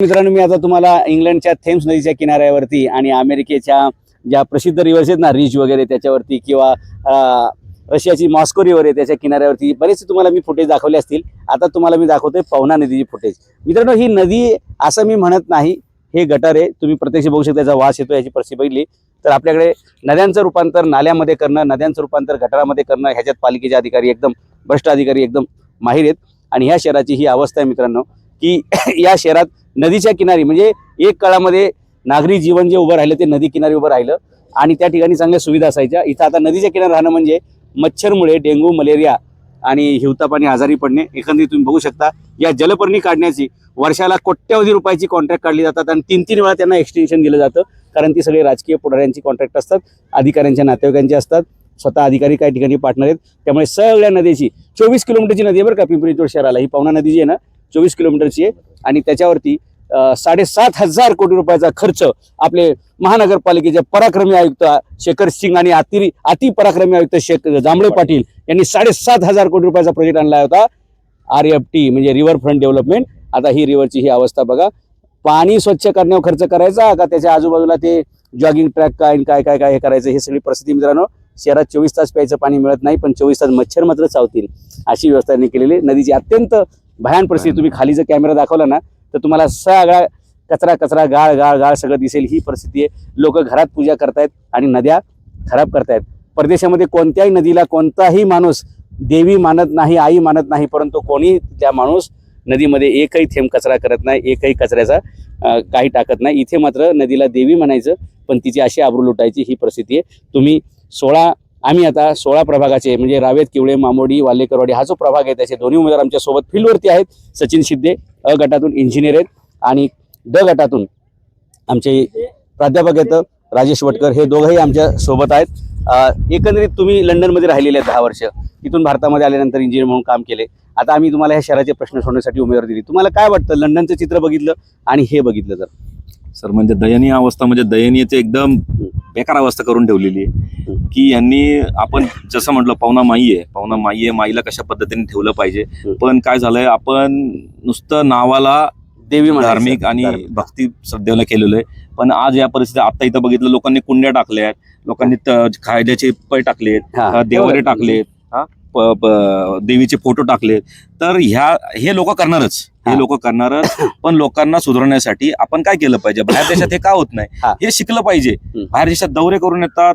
मित्रांनो, मी आता तुम्हाला इंग्लंडच्या थेम्स नदीच्या किनाऱ्यावरती आणि अमेरिकेच्या ज्या प्रसिद्ध रिव्हर्स आहेत ना, रिच वगैरे त्याच्यावरती, किंवा रशियाची मॉस्को रिव्हर आहे त्याच्या किनाऱ्यावरती बरेच तुम्हाला मी फुटेज दाखवले असतील. आता तुम्हाला मी दाखवतोय पवना नदीची फुटेज. मित्रांनो, ही नदी असं मी म्हणत नाही, हे गटार आहे. तुम्ही प्रत्यक्ष बघू शकता त्याचा वास येतो. याची परिस्थिती बघितली तर आपल्याकडे नद्यांचं रूपांतर नाल्यामध्ये करणं, नद्यांचं रूपांतर गटारामध्ये करणं, ह्याच्यात पालिकेचे अधिकारी एकदम भ्रष्ट अधिकारी एकदम माहीर आहेत. आणि ह्या शहराची ही अवस्था आहे मित्रांनो, की या शहरात नदीच्या किनारी म्हणजे एक काळामध्ये नागरी जीवन जे उभं राहिलं ते नदी किनारी उभं राहिलं आणि त्या ठिकाणी चांगल्या सुविधा असायच्या. इथं आता नदीच्या किनारी राहणं म्हणजे मच्छरमुळे डेंग्यू, मलेरिया आणि हिवतापाणी आजारी पडणे. एकंदरीत तुम्ही बघू शकता या जलपर्णी काढण्याची वर्षाला कोट्यवधी रुपयाची कॉन्ट्रॅक्ट काढली जातात आणि 3-3 वेळा त्यांना एक्सटेन्शन दिलं जातं, कारण ती सगळे राजकीय पुढाऱ्यांची कॉन्ट्रॅक्ट असतात, अधिकाऱ्यांच्या नातेवाईकांचे असतात. स्वतः अधिकारी काही ठिकाणी पार्टनर आहेत. त्यामुळे सगळ्या नदीची 24 किलोमीटरची नदी आहे बरं का. पिंपरी चिंचवड शहराला ही पवना नदी जी आहे ना 24 किलोमीटरची आहे आणि त्याच्यावरती 7,500 कोटी रुपयाचा खर्च आपले महानगरपालिकेचे पराक्रमी आयुक्त शेखर सिंग आणि अति पराक्रमी आयुक्त जांभळे पाटील यांनी 7,500 कोटी रुपयाचा प्रोजेक्ट आणला होता. RFT म्हणजे रिव्हर फ्रंट डेव्हलपमेंट. आता ही रिव्हरची ही अवस्था बघा. पाणी स्वच्छ करण्यावर खर्च करायचा का त्याच्या आजूबाजूला ते जॉगिंग ट्रॅक काय काय काय काय हे करायचं, हे सगळी परिस्थिती मित्रांनो. शहरात 24 तास प्यायचं पाणी मिळत नाही, पण 24 तास मच्छर मात्र चावतील अशी व्यवस्था त्यांनी केलेली. नदीची अत्यंत भयान परिस्थिती. तुम्ही खाली जर कॅमेरा दाखवला ना तर तुम्हाला सगळा कचरा कचरा गाळ गाळ गाळ सगळं दिसेल. ही परिस्थिती आहे. लोक घरात पूजा करतायत आणि नद्या खराब करतायत. परदेशामध्ये कोणत्याही नदीला कोणताही माणूस देवी मानत नाही, आई मानत नाही, परंतु कोणी त्या माणूस नदीमध्ये एकही थेंब कचरा करत नाही, एकही कचऱ्याचा काही टाकत नाही. इथे मात्र नदीला देवी म्हणायचं पण तिची अशी आबरू लुटायची ही परिस्थिती आहे. तुम्ही आम्ही आता 16 प्रभागाचे म्हणजे रावेत, किवळे, मामोडी, वाल्हेकरवाडी हा जो प्रभाग आहे त्याचे दोन्ही उमेदवार आमच्या सोबत फील्डवरती आहेत. सचिन शिंदे अ गटातून इंजिनियर आहेत आणि ड गटातून आमचे प्राध्यापक आहेत राजेश वटकर, हे दोघंही आमच्या सोबत आहेत. एकंदरीत तुम्ही लंडनमध्ये राहिलेले आहेत 10 वर्ष, तिथून भारतामध्ये आल्यानंतर इंजिनियर म्हणून काम केले. आता आम्ही तुम्हाला ह्या शहराचे प्रश्न सोडवण्यासाठी उमेदवारी दिली. तुम्हाला काय वाटतं लंडनचं चित्र बघितलं आणि हे बघितलं तर? सर म्हणजे दयनीय अवस्था, म्हणजे दयनीयची एकदम बेकार अवस्था करून ठेवलेली आहे की यांनी, आपण जसं म्हटलं पवना माई आहे, माईला कशा पद्धतीने ठेवलं पाहिजे. पण काय झालंय, आपण नुसतं नावाला देवी धार्मिक आणि भक्ती श्रद्धेला केलेलं आहे. पण आज या परिस्थितीत आता इथं बघितलं, लोकांनी कुंड्या टाकल्यात, लोकांनी खायद्याचे पै टाकलेत, देवारे टाकलेत, देवीचे फोटो टाकलेत. तर हे लोक करणारच पण लोकांना सुधारण्यासाठी आपण काय केलं पाहिजे? बाहेर देशात हे का होत नाही हे शिकलं पाहिजे. बाहेर देशात दौरे करून येतात,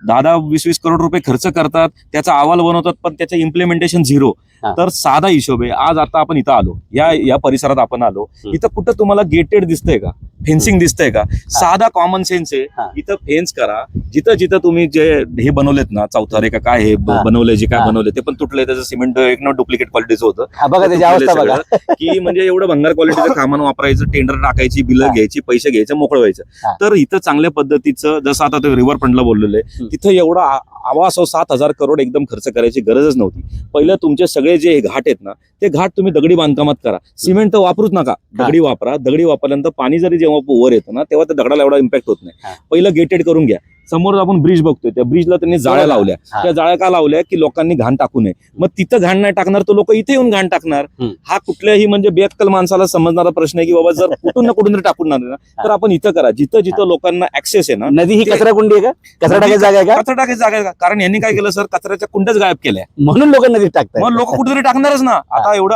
10-20 करोड रुपये खर्च करतात, त्याचा अहवाल बनवतात, पण त्याचं इम्प्लिमेंटेशन 0. तर साधा हिशोब आहे. आज आता आपण इथं आलो, या परिसरात आपण आलो, इथं कुठं तुम्हाला गेटेड दिसतंय का, फेन्सिंग दिसतंय का? साधा कॉमन सेन्स आहे. इथं फेन्स करा. जिथं तुम्ही जे हे बनवलेत ना, चौथारे का काय हे बनवलंय, जे काय बनवलंय ते पण तुटलंय. त्याचं सिमेंट एक डुप्लिकेट क्वालिटीचं होतं बघा त्याची अवस्था बघा की म्हणजे एवढं भंगार क्वालिटीचं सामान वापरायचं, टेंडर टाकायची, बिलं घ्यायची, पैसे घ्यायचं, मोकळं व्हायचं. तर इथं चांगल्या पद्धतीचं, जसं आता ते रिव्हर फ्रंटला बोललेलं आहे, तिथं एवढा आवास 7,000 करोड एकदम खर्च करायची गरजच नव्हती. पहिलं तुमचे सगळे जे घाट आहेत ना ते घाट तुम्ही दगडी बांधकामात करा. सिमेंट तर वापरूच नका, दगडी वापरा. दगडी वापरल्यानंतर पाणी जरी जेव्हा वर येतं ना तेव्हा त्या दगडाला एवढा इम्पॅक्ट होत नाही. पहिलं गेटेड करून घ्या. समोर आपण ब्रिज बघतोय, त्या ब्रिजला त्यांनी जाळ्या लावल्या. त्या जाळ्या का लावल्या की लोकांनी घाण टाकू नये. मग तिथं घाण नाही टाकणार तर लोक इथे येऊन घाण टाकणार. हा कुठल्याही म्हणजे बेअक्कल माणसाला समजणारा प्रश्न आहे की बाबा जर कुठून ना कुठून तरी टाकून ना तर आपण इथं करा, जिथं लोकांना ऍक्सेस आहे ना. नदी ही कचरा कुंडी आहे का? कचरा टाकायची जागा आहे का? कचरा टाकायची जागा आहे का? कारण यांनी काय केलं सर, कचऱ्याच्या कुंड्याच गायब केल्या, म्हणून लोक नदीत टाकतात. मग लोक कुठेतरी टाकणारच ना. आता एवढं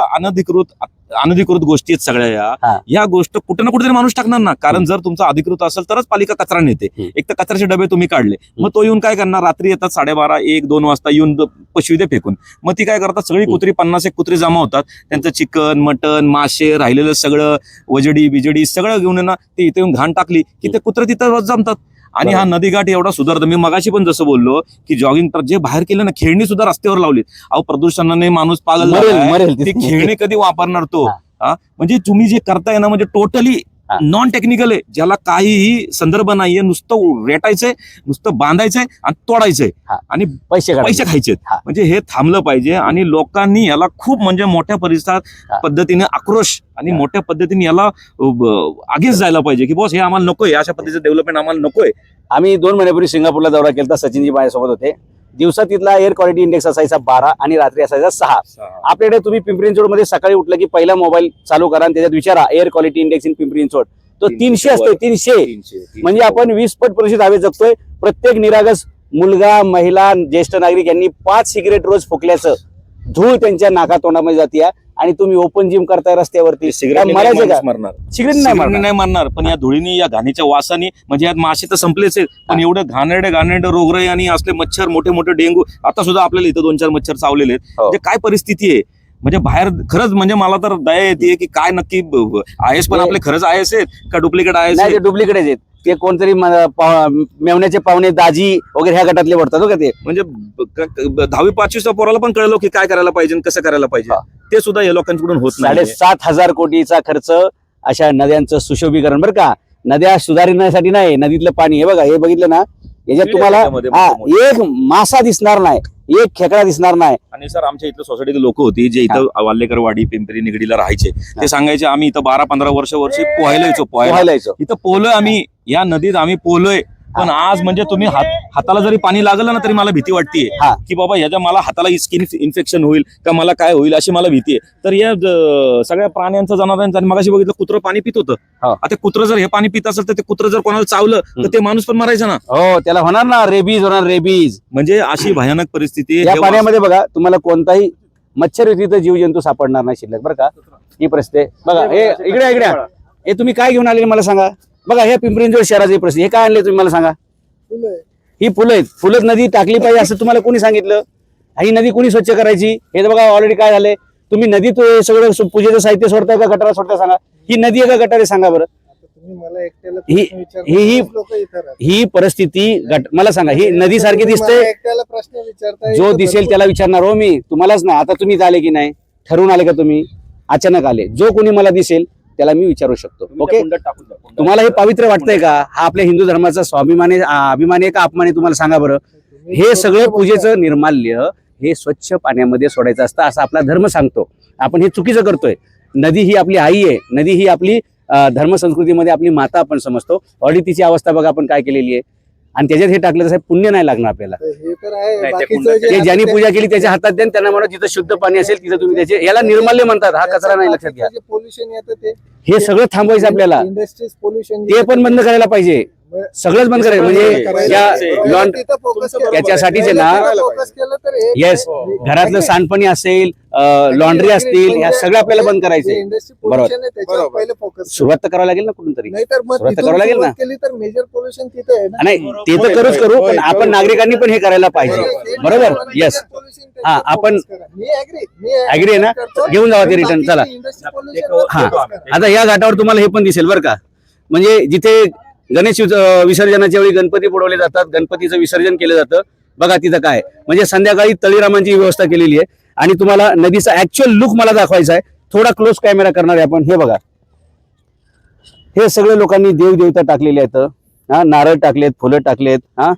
अनधिकृत गोष्टी आहेत सगळ्या. या गोष्ट कुठे ना कुठेतरी माणूस टाकणार ना. कारण जर तुमचा अधिकृत असेल तरच पालिका कचरा नेते. एक तर कचऱ्याचे डबे तुम्ही काढले, मग तो येऊन काय करणार, रात्री येतात 12:30, 1-2 वाजता येऊन पशवी दे फेकून. मग ती काय करतात, सगळी कुत्री 50 कुत्री जमा होतात. त्यांचं चिकन, मटन, मासे राहिलेलं सगळं, वजडी बिजडी सगळं घेऊन ना ते इथे येऊन घाण टाकली की ते कुत्रे तिथं जमतात. आणि हा नदीघाट एवढा सुधारतो. मी मगाशी पण जसं बोललो की जॉगिंग जे बाहेर केलं ना, खेळणी सुद्धा रस्त्यावर लावलीत. अहो प्रदूषणाने माणूस पागल झालाय. ती खेळणी कधी वापरणार तो? म्हणजे तुम्ही जे करताय ना म्हणजे टोटली नॉन टेक्निकल आहे, ज्याला काहीही संदर्भ नाहीये. नुसतं रेटायचंय, नुसतं बांधायचंय आणि तोडायचंय आणि पैसे खायचे. म्हणजे हे थांबलं पाहिजे. आणि लोकांनी याला खूप म्हणजे मोठ्या परिसरात पद्धतीने आक्रोश आणि मोठ्या पद्धतीने याला आगेच जायला पाहिजे की बॉस हे आम्हाला नकोय, अशा पद्धतीचं डेव्हलपमेंट आम्हाला नकोय. आम्ही 2 महिन्यापूर्वी सिंगापूरला दौरा केला, सचिनजी माझ्यासोबत होते. दिवसा तिथला एअर क्वालिटी इंडेक्स असायचा 12 आणि रात्री असायचा 6. आपल्याकडे तुम्ही पिंपरी चिंचवड मध्ये सकाळी उठलं की पहिला मोबाईल चालू करा आणि त्याच्यात विचारा air quality index in Pimpri Chinchwad, तो 300 असतोय. 300 म्हणजे आपण 20 पट प्रदूषित हवेत जगतोय. प्रत्येक निरागस मुलगा, महिला, ज्येष्ठ नागरिक यांनी 5 सिगरेट रोज फुकल्याचं धूळ त्यांच्या नाका तोंडामध्ये जाते आणि तुम्ही ओपन जिम करताय रस्त्यावरती, सिगरेट मरायचं का? मारणार, सिगरेट नाही मारणार, पण या धुळीनी, या घाणीच्या वासानी, म्हणजे यात मासे तर संपलेच आहेत, पण एवढं घाणेरडे रोगराई आणि असले मच्छर, मोठे मोठे डेंगू, आता सुद्धा आपल्याला इथं 2-4 मच्छर चावलेले आहेत. म्हणजे काय परिस्थिती आहे, म्हणजे बाहेर खरंच म्हणजे मला तर दया येते की काय नक्की आयएस पण आपले खरंच आयएस आहेत का डुप्लिकेट आयएस आहेत? डुप्लिकेट आहेत ते. कोणतरी मेवण्याचे पाहुणे, दाजी वगैरे ह्या गटातले वाटतात का ते. म्हणजे 10वी 5वीच्या पोराला पण कळलं की काय करायला पाहिजे आणि कसं करायला पाहिजे, ते सुद्धा या लोकांकडून होत नाही. 7,500 कोटीचा खर्च अशा नद्यांचं सुशोभीकरण, बरं का. नद्या सुधारण्यासाठी नाही, नदीतलं पाणी हे बघा, हे बघितलं ना, याच्यात तुम्हाला एक मासा दिसणार नाही, एक खेकडा दिसणार नाही. आणि सर आमच्या इथं सोसायटीतील लोक होती जे इथं वाल्लेकरवाडी, पिंपरी निगडीला राहायचे, ते सांगायचे आम्ही इथं 12-15 वर्षी पोहायलायचो, इथं पोहलोय आम्ही, या नदीत आम्ही पोहलोय, पण आज म्हणजे तुम्ही हाताला जरी पाणी लागलं ना तरी मला भीती वाटतेय की बाबा ह्याच्या मला हाताला स्किन इन्फेक्शन होईल का, मला काय होईल अशी मला भीती आहे. तर या सगळ्या प्राण्यांचं, जनावरांचं, आणि मगाशी बघितलं कुत्रं पाणी पित होतं, आता कुत्रं जर हे पाणी पित असेल तर ते कुत्रं जर कोणाला चावलं तर ते माणूस पण मरायचा ना. हो, त्याला होणार ना रेबीज, होणार रेबीज. म्हणजे अशी भयानक परिस्थिती या पाण्यामध्ये बघा, तुम्हाला कोणताही मच्छर व्यतिरिक्त जीवजंतू सापडणार नाही शिल्लक, बरं का. ही परिस्थिती बघा. हे इकडे हे तुम्ही काय घेऊन आले मला सांगा. बघा, हे पिंपरी चिंचवड शहराची परिस्थिती, हे काय आणले तुम्ही मला सांगा. ही फुलं आहेत, फुलं नदी टाकली पाहिजे असं तुम्हाला कोणी सांगितलं? ही नदी कोणी स्वच्छ करायची? हे तर बघा ऑलरेडी काय झालंय. तुम्ही नदीत सगळं पूजेचं साहित्य सोडताय का गटारा सोडताय सांगा. ही नदी आहे का गटारे सांगा बरं. ही परिस्थिती मला सांगा, ही नदी सारखी दिसते? जो दिसेल त्याला विचारणार हो मी, तुम्हालाच नाही. आता तुम्हीच आले की नाही, ठरवून आले का तुम्ही, अचानक आले? जो कोणी मला दिसेल त्याला मी विचारू शकतो. ओके, तुम्हाला हे पवित्र वाटतंय का? हा आपल्या हिंदू धर्माचा स्वाभिमान अभिमान आहे का अपमान आहे? तुम्हाला सांगा बरं. हे सगळं पूजेचं निर्माल्य हे स्वच्छ पाण्यामध्ये सोडायचं असतं असं आपला धर्म सांगतो. आपण हे चुकीचं करतोय. नदी ही आपली आई आहे, नदी ही आपली धर्म संस्कृतीमध्ये आपली माता आपण समजतो. ऑलरेडी तिची अवस्था बघा आपण काय केलेली आहे, आणि त्याच्यात हे टाकलं तर साहेब पुण्य नाही लागणार आपल्याला. ते ज्यांनी पूजा केली त्याच्या हातात द्या, त्यांना म्हणा जिथं शुद्ध पाणी असेल तिथं तुम्ही त्याचे, याला निर्माल्य म्हणतात, हा कचरा नाही, लक्षात घ्या. पोल्युशन येतं हे सगळं थांबवायचं आपल्याला, इंडस्ट्रीज पोल्युशन ते पण बंद करायला पाहिजे. सगळंच बंद करायचं म्हणजे याच्यासाठीच आहे ना. येस, घरातलं सांडपाणी असेल, लॉन्ड्री असतील, ह्या सगळं आपल्याला बंद करायचंय. बरोबर, सुरुवात तर करावं लागेल ना कुठून तरी, सुरुवात तर करावं लागेल ना. मेजर पोल्युशन तिथे नाही, ते तर करूच करू, पण आपण नागरिकांनी पण हे करायला पाहिजे. बरोबर. येस, हा, आपण ऍग्री आहे ना. घेऊन जावा ते रिटर्न. चला. हा, आता या घाटावर तुम्हाला हे पण दिसेल बरं का, म्हणजे जिथे गणेश विसर्जनाच्या वेळी गणपती बुडवले जातात, गणपतीचं विसर्जन केलं जातं, बघा तिथं काय, म्हणजे संध्याकाळी तळीरामांची व्यवस्था केलेली आहे. आणि तुम्हाला नदीचा ऍक्च्युअल लुक मला दाखवायचा आहे. थोडा क्लोज कॅमेरा करणार आहे आपण. हे बघा, हे सगळे लोकांनी देवदेवता टाकलेले आहेत. हा, नारळ टाकलेत, फुलं टाकलेत, हा,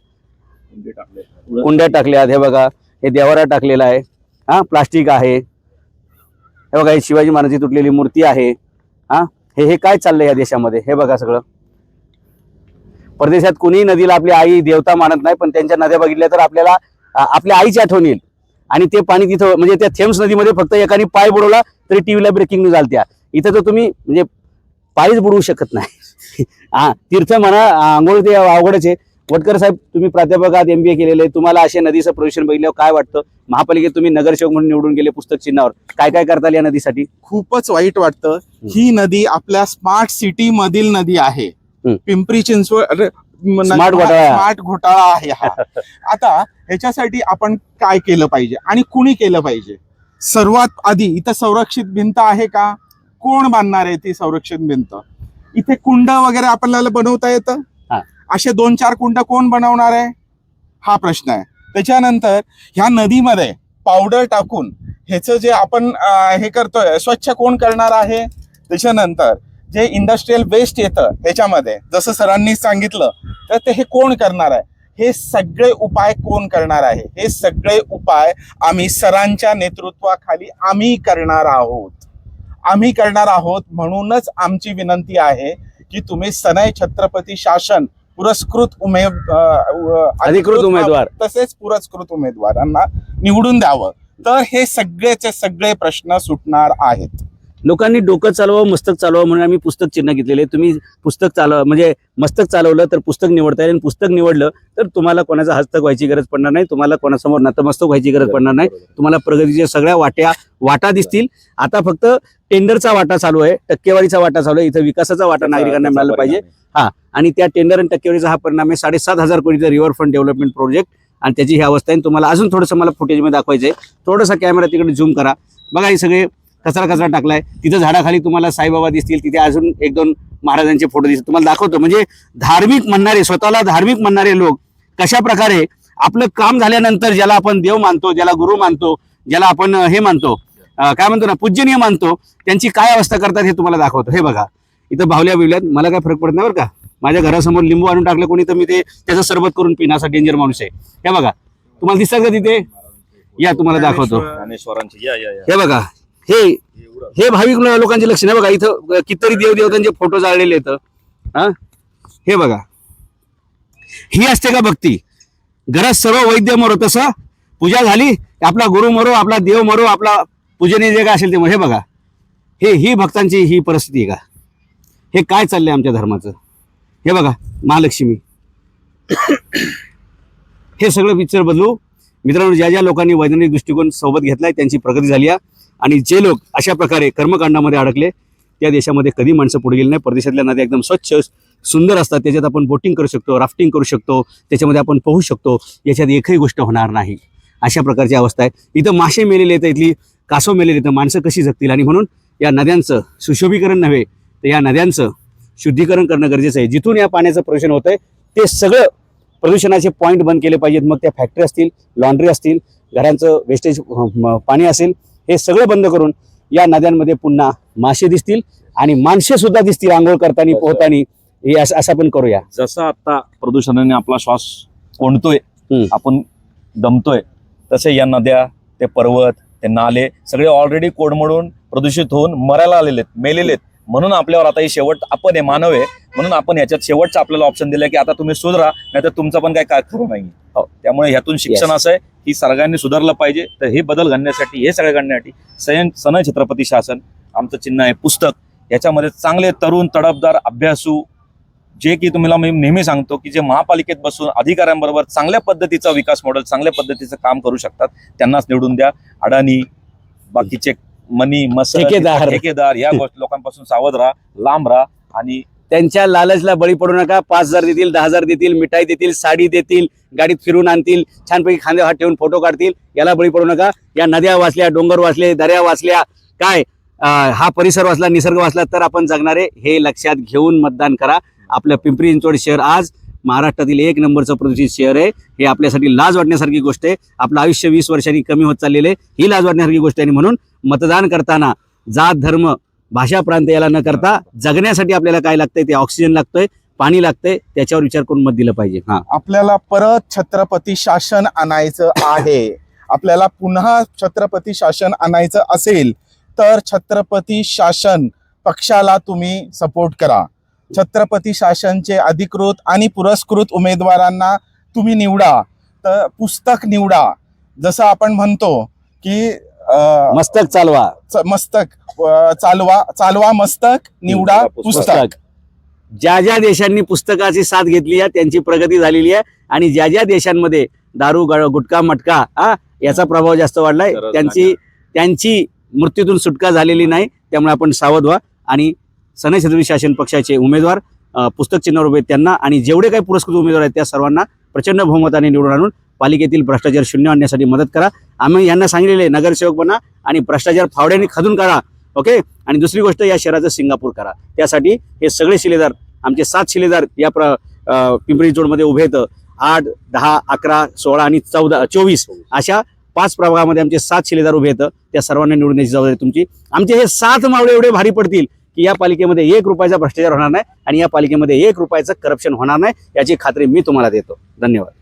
कुंड्या टाकल्यात. हे बघा, हे देवारा टाकलेला आहे. हा, प्लास्टिक आहे. हे बघा, ही शिवाजी महाराजांची तुटलेली मूर्ती आहे. हा, हे काय चाललंय या देशामध्ये हे बघा सगळं. परदेशात कुणी नदीला आपली आई देवता मानत नाही, पण त्यांच्या नद्या बघितल्या तर आपल्याला आपल्या आईची आठवण येईल. आणि ते पाणी तिथं, म्हणजे त्या थेम्स नदीमध्ये फक्त एकाने पाय बुडवला तरी टीव्हीला ब्रेकिंग न्यूज आलत्या. इथं तर तुम्ही म्हणजे पायच बुडवू शकत नाही. हा, तीर्थ म्हणा, आंघोळ ते अवघडच आहे. वटकर साहेब, तुम्ही प्राध्यापकात MBA केलेले, तुम्हाला अशा नदीचं प्रदूषण बघितल्यावर काय वाटतं? महापालिकेत तुम्ही नगरसेवक म्हणून निवडून गेले पुस्तक चिन्हावर, काय काय करता या नदीसाठी? खूपच वाईट वाटतं. ही नदी आपल्या स्मार्ट सिटी मधील नदी आहे. पिंपरी चिंचवड स्मार्ट घोटाळा आहे हा. आता ह्याच्यासाठी आपण काय केलं पाहिजे आणि कुणी केलं पाहिजे? सर्वात आधी इथं संरक्षित भिंत आहे का? कोण बांधणार आहे ती संरक्षित भिंत? इथे कुंड वगैरे आपल्याला बनवता येतं? असे 2-4 कुंड कोण बनवणार आहे हा प्रश्न आहे. त्याच्यानंतर ह्या नदीमध्ये पावडर टाकून ह्याचं जे आपण हे करतोय स्वच्छ कोण करणार आहे? त्याच्यानंतर जे इंडस्ट्रीयल वेस्ट येतं ह्याच्यामध्ये, जसं सरांनी सांगितलं, तर ते हे कोण करणार आहे? हे सगळे उपाय कोण करणार आहे? हे सगळे उपाय आम्ही सरांच्या नेतृत्वाखाली आम्ही करणार आहोत. म्हणूनच आमची विनंती आहे की तुम्ही सनई छत्रपती शासन पुरस्कृत अधिकृत उमेदवार तसेच पुरस्कृत उमेदवारांना निवडून द्यावं, तर हे सगळेचे सगळे प्रश्न सुटणार आहेत. लोकांनी डोकं चालवावं, मस्तक चालवावं म्हणून आम्ही पुस्तक चिन्ह घेतलेले. तुम्ही पुस्तक चालवा म्हणजे मस्तक चालवलं तर पुस्तक निवडता येईल, आणि पुस्तक निवडलं तर तुम्हाला कोणाचा हस्तक व्हायची गरज पडणार नाही, तुम्हाला कोणासमोर नतमस्तक व्हायची गरज पडणार नाही. तुम्हाला प्रगतीच्या सगळ्या वाटा दिसतील. आता फक्त टेंडरचा वाटा चालू आहे, टक्केवारीचा वाटा चालू आहे. इथं विकासाचा वाटा नागरिकांना मिळाला पाहिजे. आणि त्या टेंडर आणि टक्केवारीचा हा परिणाम आहे 7,500 कोटीचा रिव्हरफ्रंट डेव्हलपमेंट प्रोजेक्ट, आणि त्याची ही अवस्था आहे. तुम्हाला अजून थोडंसं मला फुटेजमध्ये दाखवायचं आहे. थोडासा कॅमेरा तिकडे झूम करा. बघा हे सगळे कचरा टाकलाय. तिथं झाडाखाली तुम्हाला साईबाबा दिसतील, तिथे अजून 1-2 महाराजांचे फोटो दिसतील. तुम्हाला दाखवतो. म्हणजे धार्मिक म्हणणारे, स्वतःला धार्मिक म्हणणारे लोक कशा प्रकारे आपलं काम झाल्यानंतर ज्याला आपण देव मानतो, ज्याला गुरु मानतो, ज्याला आपण हे मानतो, काय म्हणतो ना, पूजनीय मानतो, त्यांची काय अवस्था करतात हे तुम्हाला दाखवतो. हे बघा इथं भावल्या बिवल्यात, मला काय फरक पडत नाही बरं का. माझ्या घरासमोर लिंबू आणून टाकलं कोणी तर मी ते त्याचं सरबत करून पिणं, असा डेंजर माणूस आहे. हे बघा तुम्हाला दिसतात का तिथे, या तुम्हाला दाखवतो. हे बघा हे भाविक लोकांचे लक्षण आहे. बघा इथं कितीतरी देवदेवतांचे फोटो जाळलेले आहेत. हे बघा, ही असते का भक्ती. घरात सर्व वैद्य मरो, तसं पूजा झाली आपला गुरु मरो, आपला देव मरो, आपला पूजनीय जे काय असेल ते मरो. हे बघा ही भक्तांची ही परिस्थिती आहे का. हे काय चाललंय आमच्या धर्माचं. हे बघा महालक्ष्मी, हे सगळं पिक्चर बदलू. मित्रांनो, ज्या लोकांनी वैज्ञानिक दृष्टिकोन सोबत घेतलाय त्यांची प्रगती झाली आहे, आणि जे लोक अशा प्रकारे कर्मकांडामध्ये अडकले त्या देशामध्ये कधी माणसं पुढे गेली नाही. परदेशातल्या नद्या एकदम स्वच्छ सुंदर असतात, त्याच्यात आपण बोटिंग करू शकतो, राफ्टिंग करू शकतो, त्याच्यामध्ये आपण पोहू शकतो, याच्यात एकही गोष्ट होणार नाही. अशा प्रकारची अवस्था आहे. इथं मासे मेलेले आहेत, इथली कासव मेलेले आहेत, माणसं कशी जगतील. आणि म्हणून या नद्यांचं सुशोभीकरण नव्हे तर या नद्यांचं शुद्धीकरण करणं गरजेचं आहे. जिथून या पाण्याचं प्रदूषण होतंय ते सगळं प्रदूषणाचे पॉईंट बंद केले पाहिजेत. मग त्या फॅक्टरी असतील, लॉन्ड्री असतील, घरांचं वेस्टेज पाणी असेल, हे सगळं बंद करून या नद्यांमध्ये पुन्हा मासे दिसतील आणि माणसे सुद्धा दिसतील आंघोळ करताना, पोहताना. हे असं आपण करूया. जसं आता प्रदूषणाने आपला श्वास कोंडतोय, आपण दमतोय, तसे या नद्या, ते पर्वत, ते नाले सगळे ऑलरेडी कोडमडून प्रदूषित होऊन मरायला आलेले आहेत, मेलेले आहेत. म्हणून आपल्यावर आता हे शेवट आपण हे मानव आहे, म्हणून आपण याच्यात शेवटचं आपल्याला ऑप्शन दिलंय की आता तुम्ही सुधरा, नाही तर तुमचं पण काय खरं नाही. त्यामुळे ह्यातून शिक्षण असं आहे की सर्वांनी सुधारलं पाहिजे. तर हे बदल घडण्यासाठी, हे सगळं घडण्यासाठी सनई छत्रपती शासन आमचं चिन्ह आहे पुस्तक. याच्यामध्ये चांगले तरुण, तडफदार, अभ्यासू, जे की तुम्हाला मी नेहमी सांगतो की जे महापालिकेत बसून अधिकाऱ्यांबरोबर चांगल्या पद्धतीचा विकास मॉडेल, चांगल्या पद्धतीचं काम करू शकतात, त्यांनाच निवडून द्या. अडाणी, बाकीचे मनी ठेकेदार या लोकांपासून सावध राहा, लांब राहा. आणि त्यांच्या लालचला बळी पडू नका. 5,000 देतील, 10,000 देतील, मिठाई देतील, साडी देतील, गाडीत फिरून आणतील, छानपैकी खांद्यावर हात ठेवून फोटो काढतील, याला बळी पडू नका. या नद्या वाचल्या, डोंगर वाचले, दर्या वाचल्या, काय हा परिसर वाचला, निसर्ग वाचला तर आपण जगणारे, हे लक्षात घेऊन मतदान करा. आपलं पिंपरी चिंचवड शहर आज महाराष्ट्रातील 1 नंबरचं प्रदूषित शहर आहे. हे आपल्यासाठी लाज वाटण्यासारखी गोष्ट आहे. आपलं आयुष्य 20 वर्षांनी कमी होत चाललेलं आहे, ही लाज वाटण्यासारखी गोष्ट आहे. आणि म्हणून मतदान करताना जात, धर्म, भाषा, प्रांत याला न करता जगण्यासाठी आपल्याला काय लागतंय, ते ऑक्सिजन लागतंय, पाणी लागतंय, त्याच्यावर विचार करून मत दिलं पाहिजे. आपल्याला परत छत्रपती शासन आणायचं आहे. आपल्याला पुन्हा छत्रपती शासन आणायचं असेल तर छत्रपती शासन पक्षाला तुम्ही सपोर्ट करा. छत्रपती शासनचे अधिकृत आणि पुरस्कृत उमेदवारांना तुम्ही निवडा. तर पुस्तक निवडा. जसं आपण म्हणतो की मस्तक चालवा, चालवा मस्तक, निवडा पुस्तक. ज्या देशांनी पुस्तकाची साथ घेतली आहे त्यांची प्रगती झालेली आहे. आणि ज्या देशांमध्ये दारू, गुटखा, मटका याचा प्रभाव जास्त वाढलाय, त्यांची मृत्यूतून सुटका झालेली नाही. त्यामुळे आपण सावध व्हा. आणि सनई छत्रपती शासन पक्षाचे उमेदवार पुस्तक चिन्हावर उभे आहेत त्यांना, आणि जेवढे काही पुरस्कृत उमेदवार आहेत त्या सर्वांना प्रचंड बहुमताने निवडून आणून पालिकेतील भ्रष्टाचार शून्य आणण्यासाठी मदत करा. आम्ही यांना सांगितलेले नगरसेवक बना आणि भ्रष्टाचार फावड्याने खदून काढा. ओके. आणि दुसरी गोष्ट, या शहराचं सिंगापूर करा. त्यासाठी हे सगळे शिलेदार, आमचे 7 शिलेदार या पिंपरी चिंचवडमध्ये उभे आहेत. 8, 10, 11, 16 आणि 14, 24 अशा 5 प्रभागामध्ये आमचे 7 शिलेदार उभे आहेत. त्या सर्वांना निवडण्याची जबाबदारी तुमची. आमचे हे 7 मावळे एवढे भारी पडतील की या पालिकेमध्ये 1 रुपयाचा भ्रष्टाचार होणार नाही आणि या पालिकेमध्ये 1 रुपयाचं करप्शन होणार नाही, याची खात्री मी तुम्हाला देतो. धन्यवाद.